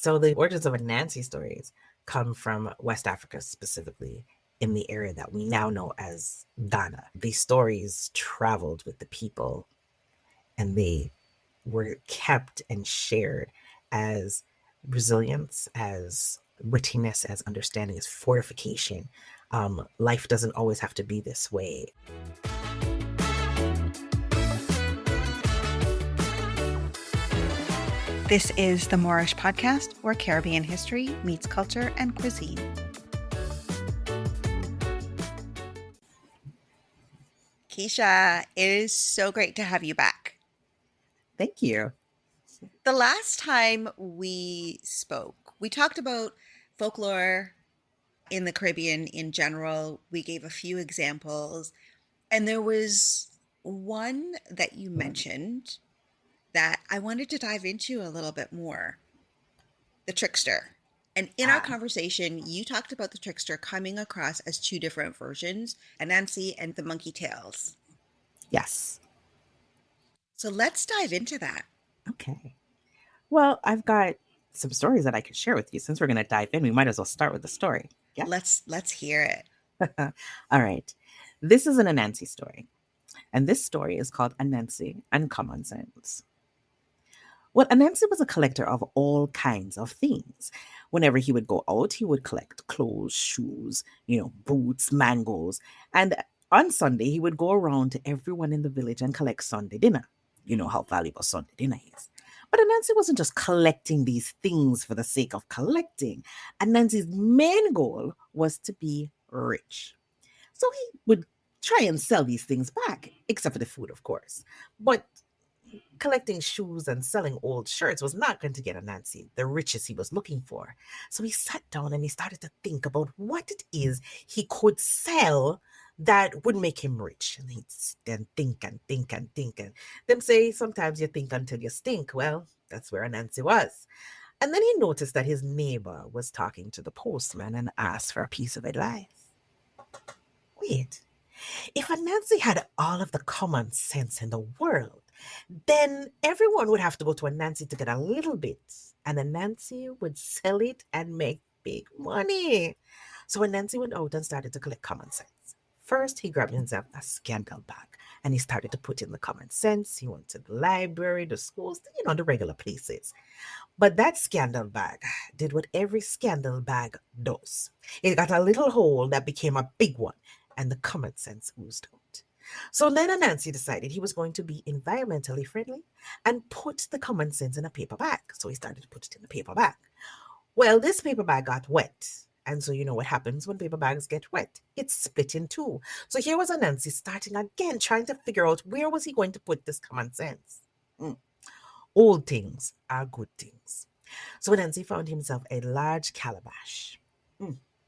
So the origins of Anansi stories come from West Africa, specifically in the area that we now know as Ghana. These stories traveled with the people and they were kept and shared as resilience, as wittiness, as understanding, as fortification. Life doesn't always have to be this way. This is the Moorish podcast, where Caribbean history meets culture and cuisine. Kesha, it is so great to have you back. Thank you. The last time we spoke, we talked about folklore in the Caribbean in general. We gave a few examples, and there was one that you mentioned that I wanted to dive into a little bit more, the Trickster. And in our conversation, you talked about the Trickster coming across as two different versions, Anansi and the Monkey Tales. Yes. So let's dive into that. Okay. Well, I've got some stories that I could share with you. Since we're going to dive in, we might as well start with the story. Yeah. Let's hear it. All right. This is an Anansi story. And this story is called Anansi and Common Sense. Well, Anansi was a collector of all kinds of things. Whenever he would go out, he would collect clothes, shoes, boots, mangoes. And on Sunday, he would go around to everyone in the village and collect Sunday dinner. You know how valuable Sunday dinner is. But Anansi wasn't just collecting these things for the sake of collecting. Anansi's main goal was to be rich. So he would try and sell these things back, except for the food, of course. But collecting shoes and selling old shirts was not going to get Anansi the riches he was looking for. So he sat down and he started to think about what it is he could sell that would make him rich. And he'd then think and think and think. And them say sometimes you think until you stink. Well, that's where Anansi was. And then he noticed that his neighbor was talking to the postman and asked for a piece of advice. Wait, if Anansi had all of the common sense in the world, then everyone would have to go to Anansi to get a little bit, and Anansi would sell it and make big money. So Anansi went out and started to collect common sense. First, he grabbed himself a scandal bag and he started to put in the common sense. He went to the library, the schools, the regular places. But that scandal bag did what every scandal bag does. It got a little hole that became a big one, and the common sense oozed out. So then Anansi decided he was going to be environmentally friendly and put the common sense in a paper bag. So he started to put it in a paper bag. Well, this paper bag got wet. And so you know what happens when paper bags get wet? It's split in two. So here was Anansi starting again, trying to figure out where was he going to put this common sense. Old things are good things. So Anansi found himself a large calabash.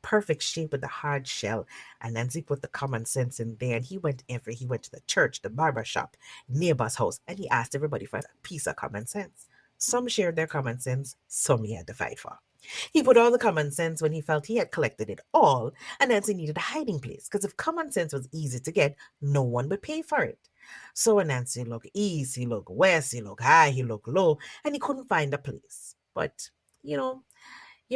Perfect shape with the hard shell. And Anansi put the common sense in there, and he went to the church, the barber shop, neighbor's house, and he asked everybody for a piece of common sense. Some shared their common sense, some he had to fight for. He put all the common sense when he felt he had collected it all, and Anansi needed a hiding place, because if common sense was easy to get, no one would pay for it. So Anansi looked east, he looked west, he looked high, he looked low, and he couldn't find a place. But, your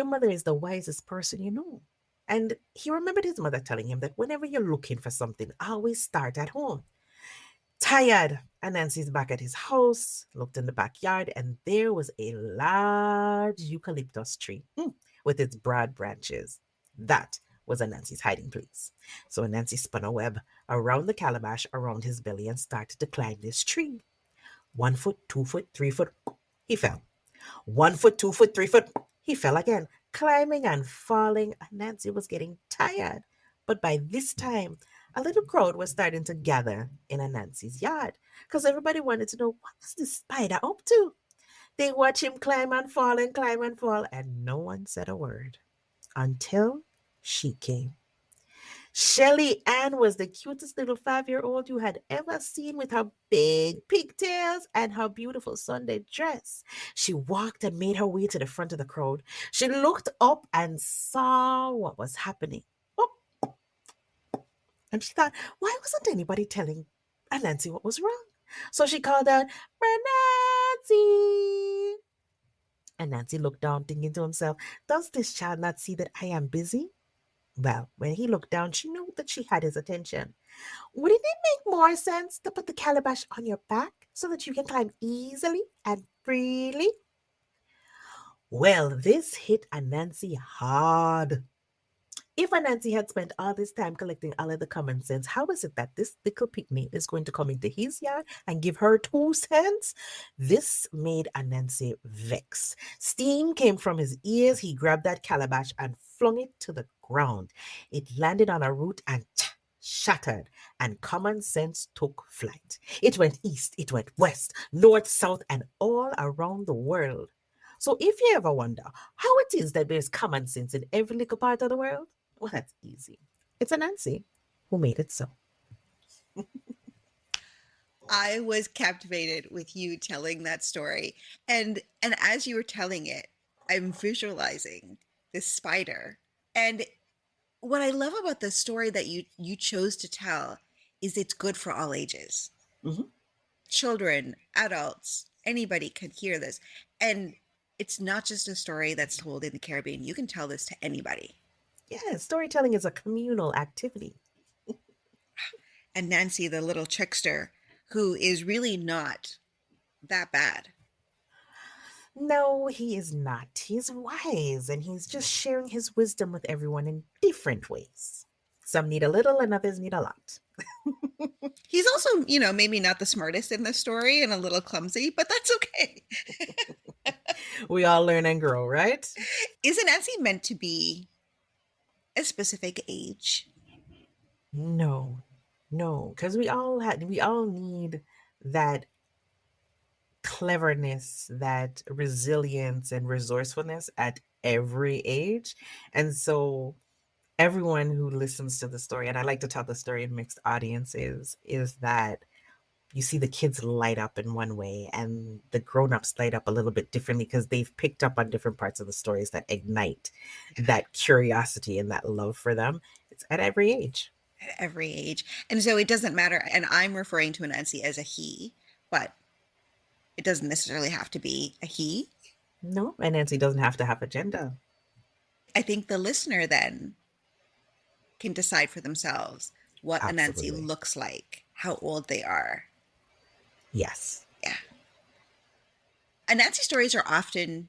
mother is the wisest person you know. And he remembered his mother telling him that whenever you're looking for something, always start at home. Tired, Anansi's back at his house, looked in the backyard, and there was a large eucalyptus tree with its broad branches. That was Anansi's hiding place. So Anansi spun a web around the calabash around his belly and started to climb this tree. 1 foot, 2 foot, 3 foot, he fell. 1 foot, 2 foot, 3 foot, he fell again. Climbing and falling, Anansi was getting tired. But by this time, a little crowd was starting to gather in Anansi's yard because everybody wanted to know what was this spider up to. They watched him climb and fall, and no one said a word until she came. Shelly Ann was the cutest little 5-year-old you had ever seen, with her big pigtails and her beautiful Sunday dress. She walked and made her way to the front of the crowd. She looked up and saw what was happening. Oh. And she thought, why wasn't anybody telling Anansi what was wrong? So she called out, Anansi! And Nancy looked down, thinking to himself, does this child not see that I am busy? Well, when he looked down, she knew that she had his attention. Wouldn't it make more sense to put the calabash on your back so that you can climb easily and freely? Well, this hit Anansi hard. If Anansi had spent all this time collecting all of the common sense, how is it that this little pygmy is going to come into his yard and give her 2 cents? This made Anansi vex. Steam came from his ears. He grabbed that calabash and flung it to the ground. It landed on a root and shattered, and common sense took flight. It went east, it went west, north, south, and all around the world. So if you ever wonder how it is that there's common sense in every little part of the world, well, that's easy. It's Anansi who made it so. I was captivated with you telling that story. And as you were telling it, I'm visualizing this spider. And what I love about the story that you chose to tell is it's good for all ages. Mhm. Children, adults, anybody could hear this. And it's not just a story that's told in the Caribbean. You can tell this to anybody. Yeah, storytelling is a communal activity. And Nancy, the little trickster, who is really not that bad. No, he is not. He's wise and he's just sharing his wisdom with everyone in different ways. Some need a little and others need a lot. He's also, maybe not the smartest in the story and a little clumsy, but that's okay. We all learn and grow, right? Isn't Nancy meant to be a specific age? No, no, because we all need that cleverness, that resilience and resourcefulness at every age. And so everyone who listens to the story, and I like to tell the story in mixed audiences, is that you see the kids light up in one way and the grown-ups light up a little bit differently because they've picked up on different parts of the stories that ignite that curiosity and that love for them. It's at every age. At every age. And so it doesn't matter. And I'm referring to Anansi as a he, but it doesn't necessarily have to be a he. No, and Nancy doesn't have to have a gender. I think the listener then can decide for themselves what Anansi Absolutely. looks like, how old they are. Yes. Yeah. Anansi stories are often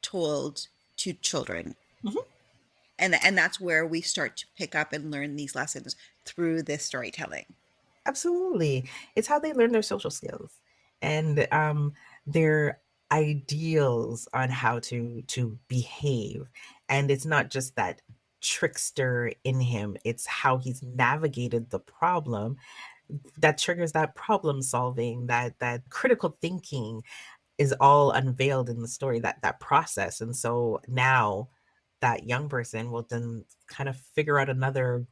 told to children. Mhm. And that's where we start to pick up and learn these lessons through this storytelling. Absolutely. It's how they learn their social skills and their ideals on how to behave. And it's not just that trickster in him, it's how he's navigated the problem that triggers that problem solving, that critical thinking is all unveiled in the story, that process. And so now that young person will then kind of figure out another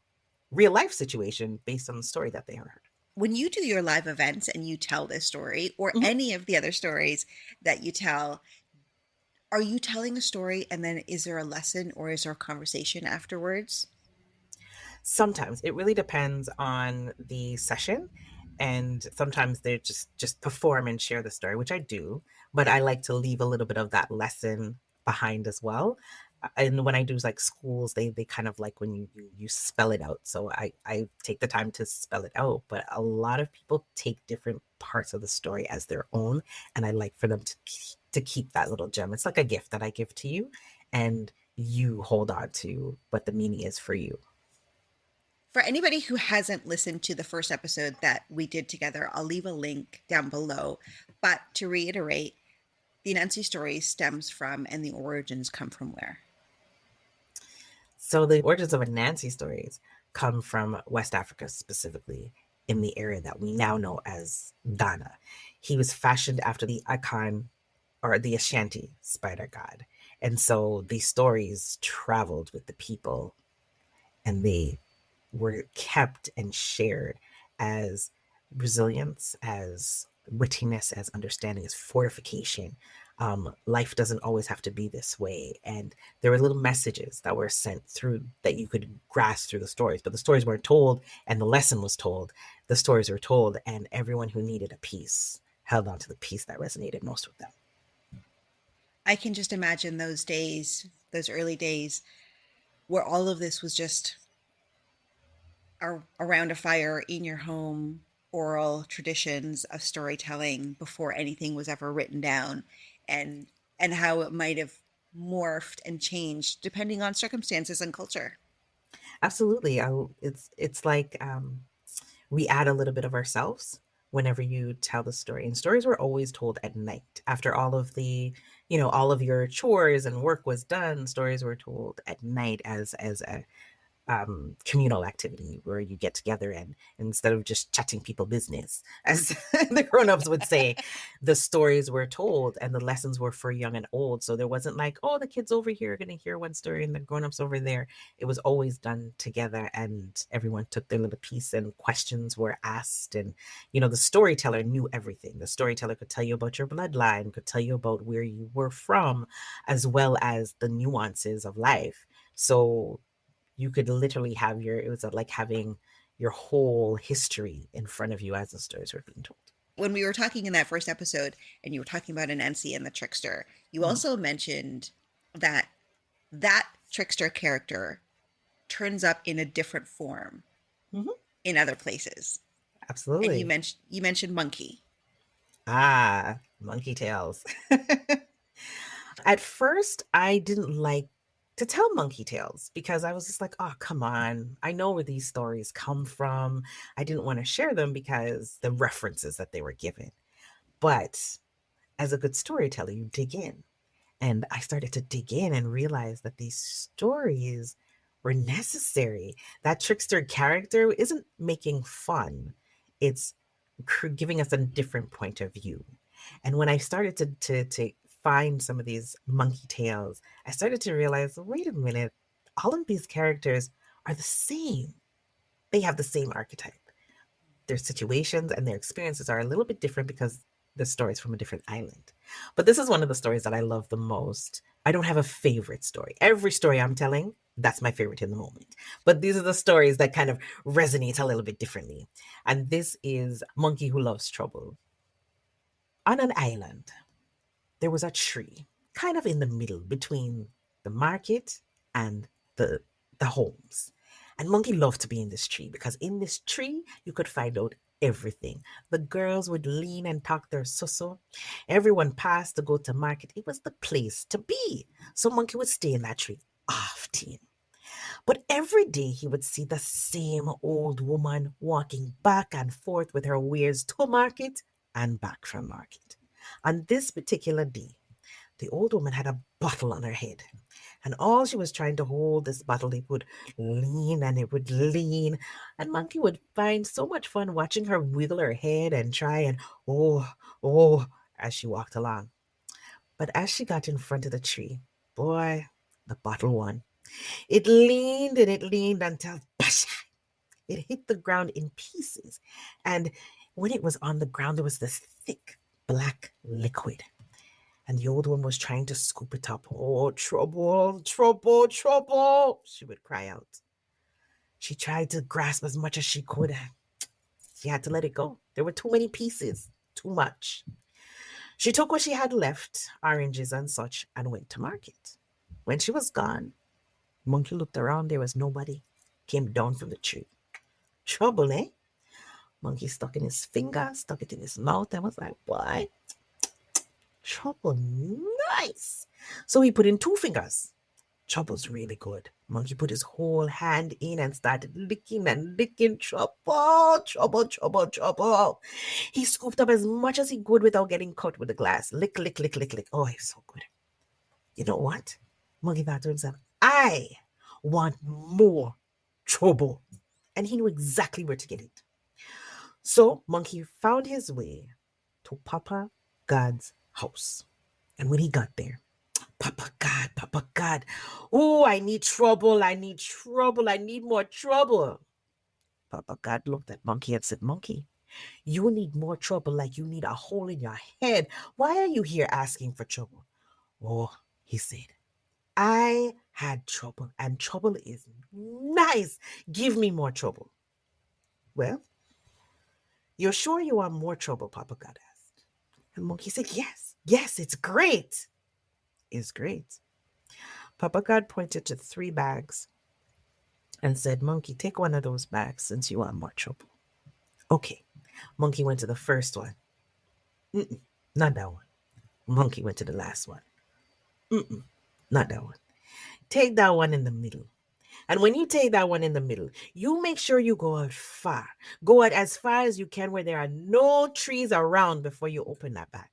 real life situation based on the story that they heard. When you do your live events and you tell this story or Mhm. any of the other stories that you tell, are you telling a story and then is there a lesson or is there a conversation afterwards? Sometimes it really depends on the session, and sometimes they just perform and share the story, which I do, but I like to leave a little bit of that lesson behind as well. And when I do like schools, they kind of like when you spell it out. So I take the time to spell it out, but a lot of people take different parts of the story as their own, and I like for them to keep that little gem. It's like a gift that I give to you, and you hold on to what the meaning is for you. For anybody who hasn't listened to the first episode that we did together, I'll leave a link down below. But to reiterate, the Nancy story stems from and the origins come from where? So the origins of Anansi stories come from West Africa, specifically in the area that we now know as Ghana. He was fashioned after the Akan or the Ashanti spider god. And so these stories traveled with the people and they were kept and shared as resilience, as wittiness, as understanding, as fortification. Life doesn't always have to be this way. And there were little messages that were sent through that you could grasp through the stories, but the stories weren't told and the lesson was told. The stories were told, and everyone who needed a piece held on to the piece that resonated most with them. I can just imagine those days, those early days, where all of this was just around a fire in your home, oral traditions of storytelling before anything was ever written down, and and how it might have morphed and changed depending on circumstances and culture. Absolutely. It's like we add a little bit of ourselves whenever you tell the story. And stories were always told at night after all of the, all of your chores and work was done. Stories were told at night as a communal activity where you get together and instead of just chatting people business, as the grown-ups would say, the stories were told and the lessons were for young and old. So there wasn't like, oh, the kids over here are going to hear one story and the grown-ups over there. It was always done together and everyone took their little piece and questions were asked. And, the storyteller knew everything. The storyteller could tell you about your bloodline, could tell you about where you were from, as well as the nuances of life. So you could literally have it was like having your whole history in front of you as the stories were being told. When we were talking in that first episode and you were talking about Anansi and the trickster, you Mm-hmm. also mentioned that that trickster character turns up in a different form Mm-hmm. in other places. And Absolutely. you mentioned monkey. Ah, monkey tails. At first, I didn't like to tell monkey tales because I was just like, oh, come on. I know where these stories come from. I didn't want to share them because the references that they were given. But as a good storyteller, you dig in. And I started to dig in and realize that these stories were necessary. That trickster character isn't making fun, it's giving us a different point of view. And when I started to find some of these monkey tales, I started to realize wait a minute, all of these characters are the same. They have the same archetype. Their situations and their experiences are a little bit different because the story's from a different island. But this is one of the stories that I love the most. I don't have a favorite story. Every story I'm telling, that's my favorite in the moment. But these are the stories that kind of resonate a little bit differently. And this is Monkey Who Loves Trouble. On an island, there was a tree, kind of in the middle between the market and the the homes. And Monkey loved to be in this tree because in this tree you could find out everything. The girls would lean and talk their susso. Everyone passed to go to market. It was the place to be. So Monkey would stay in that tree often. But every day he would see the same old woman walking back and forth with her wares to market and back from market. On this particular day, the old woman had a bottle on her head, and all she was trying to hold this bottle, it would lean and it would lean, and Monkey would find so much fun watching her wiggle her head and try and oh, oh, as she walked along. But as she got in front of the tree, boy, the bottle won. It leaned until basha, it hit the ground in pieces. And when it was on the ground, there was this thick black liquid. And the old one was trying to scoop it up. Oh, trouble, trouble, trouble, she would cry out. She tried to grasp as much as she could. She had to let it go. There were too many pieces, too much. She took what she had left, oranges and such, and went to market. When she was gone, Monkey looked around. There was nobody. Came down from the tree. Trouble, eh? Monkey stuck in his finger, stuck it in his mouth, and was like, boy, trouble, nice. So he put in two fingers. Trouble's really good. Monkey put his whole hand in and started licking and licking. Trouble, trouble, trouble, trouble. He scooped up as much as he could without getting cut with the glass. Lick, lick, lick, lick, lick. Oh, he's so good. You know what? Monkey thought to himself, I want more trouble. And he knew exactly where to get it. So Monkey found his way to Papa God's house. And when he got there, Papa God, oh, I need trouble, I need trouble, I need more trouble. Papa God looked at Monkey and said, Monkey, you need more trouble like you need a hole in your head. Why are you here asking for trouble? Oh, he said, I had trouble, and trouble is nice. Give me more trouble. Well, you're sure you want more trouble? Papa God asked. And Monkey said, yes, yes, it's great. is great. Papa God pointed to 3 bags and said, Monkey, take one of those bags since you want more trouble. Okay. Monkey went to the first one. Mm-mm, not that one. Monkey went to the last one. Mm-mm, not that one. Take that one in the middle. And when you take that one in the middle, you make sure you go out far. Go out as far as you can where there are no trees around before you open that bag.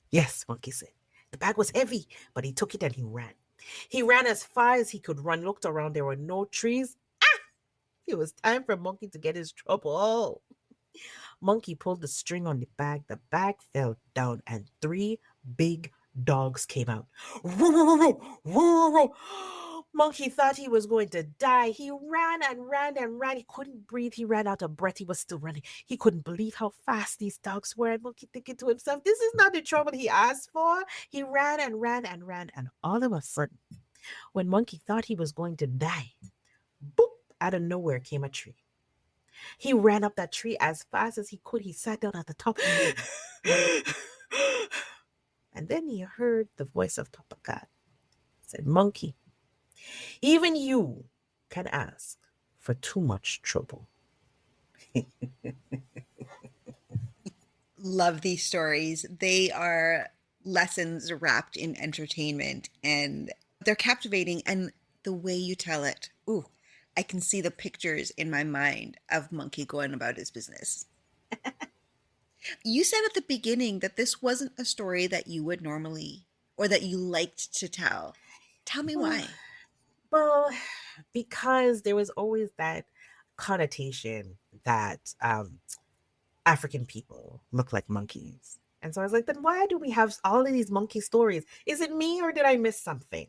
Yes, Monkey said. The bag was heavy, but he took it and he ran. He ran as far as he could run, looked around, there were no trees. It was time for Monkey to get his trouble. Monkey pulled the string on the bag fell down, and 3 big dogs came out. Monkey thought he was going to die. He ran and ran and ran. He couldn't breathe. He ran out of breath. He was still running. He couldn't believe how fast these dogs were. And Monkey thinking to himself, this is not the trouble he asked for. He ran and ran and ran. And all of a sudden, when Monkey thought he was going to die, boop, out of nowhere came a tree. He ran up that tree as fast as he could. He sat down at the top. And then he heard the voice of Papa God. He said, Monkey, even you can ask for too much trouble. Love these stories. They are lessons wrapped in entertainment, and they're captivating. And the way you tell it, ooh, I can see the pictures in my mind of Monkey going about his business. You said at the beginning that this wasn't a story that you would normally or that you liked to tell. Tell me why. Well, because there was always that connotation that African people look like monkeys. And so I was like, then why do we have all of these monkey stories? Is it me or did I miss something?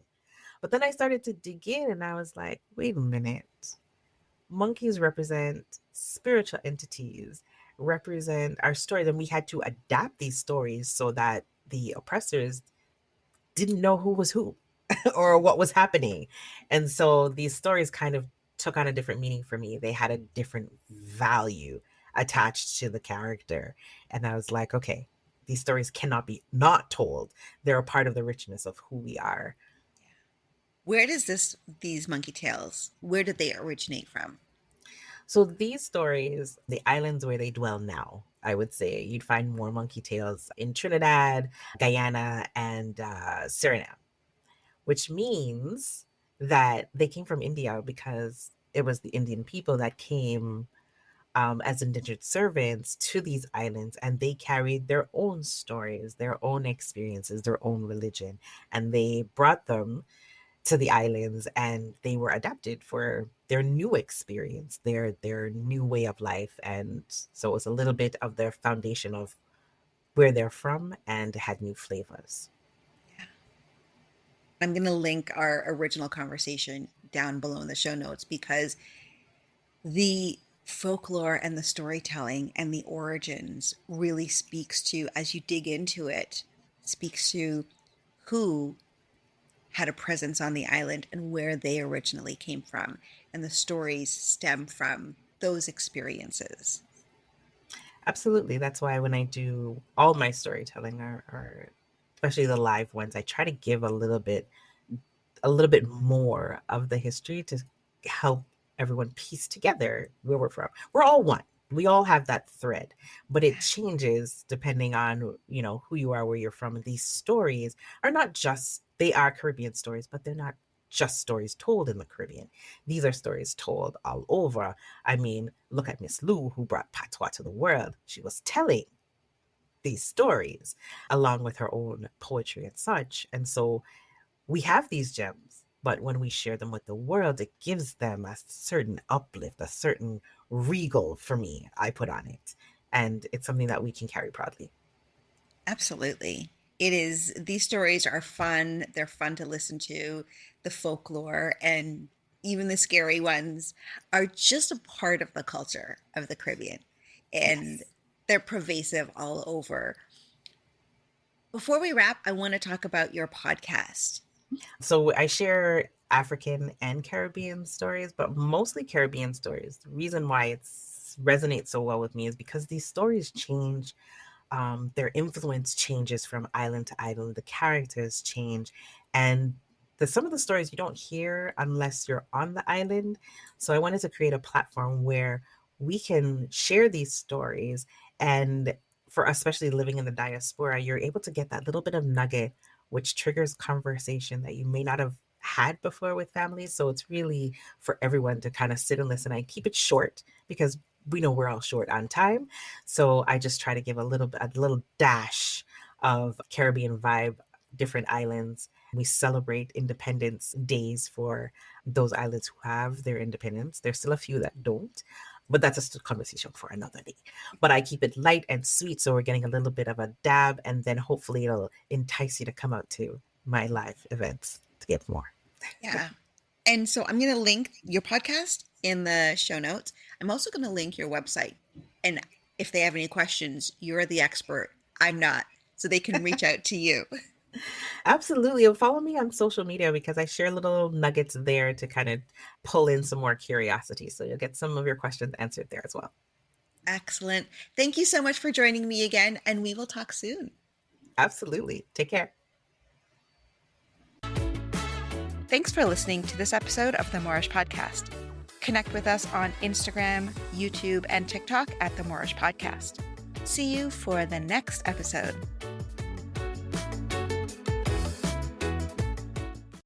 But then I started to dig in and I was like, wait a minute. Monkeys represent spiritual entities, represent our stories, and we had to adapt these stories so that the oppressors didn't know who was who or what was happening. And so these stories kind of took on a different meaning for me. They had a different value attached to the character. And I was like, okay, these stories cannot be not told. They're a part of the richness of who we are. Where does these monkey tales, where did they originate from? So these stories, the islands where they dwell now, I would say you'd find more monkey tales in Trinidad, Guyana, and Suriname, which means that they came from India because it was the Indian people that came as indentured servants to these islands, and they carried their own stories, their own experiences, their own religion, and they brought them to the islands and they were adapted for their new experience, their new way of life. And so it was a little bit of their foundation of where they're from and had new flavors. Yeah. I'm going to link our original conversation down below in the show notes because the folklore and the storytelling and the origins really speaks to, as you dig into it, speaks to who had a presence on the island and where they originally came from. And the stories stem from those experiences. Absolutely. That's why when I do all my storytelling or especially the live ones, I try to give a little bit more of the history to help everyone piece together where we're from. We're all one. We all have that thread, but it changes depending on, who you are, where you're from. And these stories are not just they are Caribbean stories, but they're not just stories told in the Caribbean. These are stories told all over. I mean, look at Miss Lou who brought patois to the world. She was telling these stories along with her own poetry and such. And so we have these gems, but when we share them with the world, it gives them a certain uplift, a certain regal for me, I put on it. And it's something that we can carry proudly. Absolutely. It is, these stories are fun. They're fun to listen to. The folklore and even the scary ones are just a part of the culture of the Caribbean. And Yes. they're pervasive all over. Before we wrap, I want to talk about your podcast. So I share African and Caribbean stories, but mostly Caribbean stories. The reason why it's resonates so well with me is because these stories change their influence changes from island to island. The characters change, and some of the stories you don't hear unless you're on the island. So I wanted to create a platform where we can share these stories, and for especially living in the diaspora, you're able to get that little bit of nugget which triggers conversation that you may not have had before with families. So it's really for everyone to kind of sit and listen. I keep it short because we know we're all short on time. So I just try to give a little dash of Caribbean vibe, different islands. We celebrate independence days for those islands who have their independence. There's still a few that don't, but that's just a conversation for another day. But I keep it light and sweet, so we're getting a little bit of a dab, and then hopefully it'll entice you to come out to my live events to get more. Yeah. And so I'm going to link your podcast in the show notes. I'm also going to link your website. And if they have any questions, you're the expert. I'm not. So they can reach out to you. Absolutely. And follow me on social media because I share little nuggets there to kind of pull in some more curiosity. So you'll get some of your questions answered there as well. Excellent. Thank you so much for joining me again, and we will talk soon. Absolutely. Take care. Thanks for listening to this episode of the Moorish Podcast. Connect with us on Instagram, YouTube, and TikTok at the Moorish Podcast. See you for the next episode.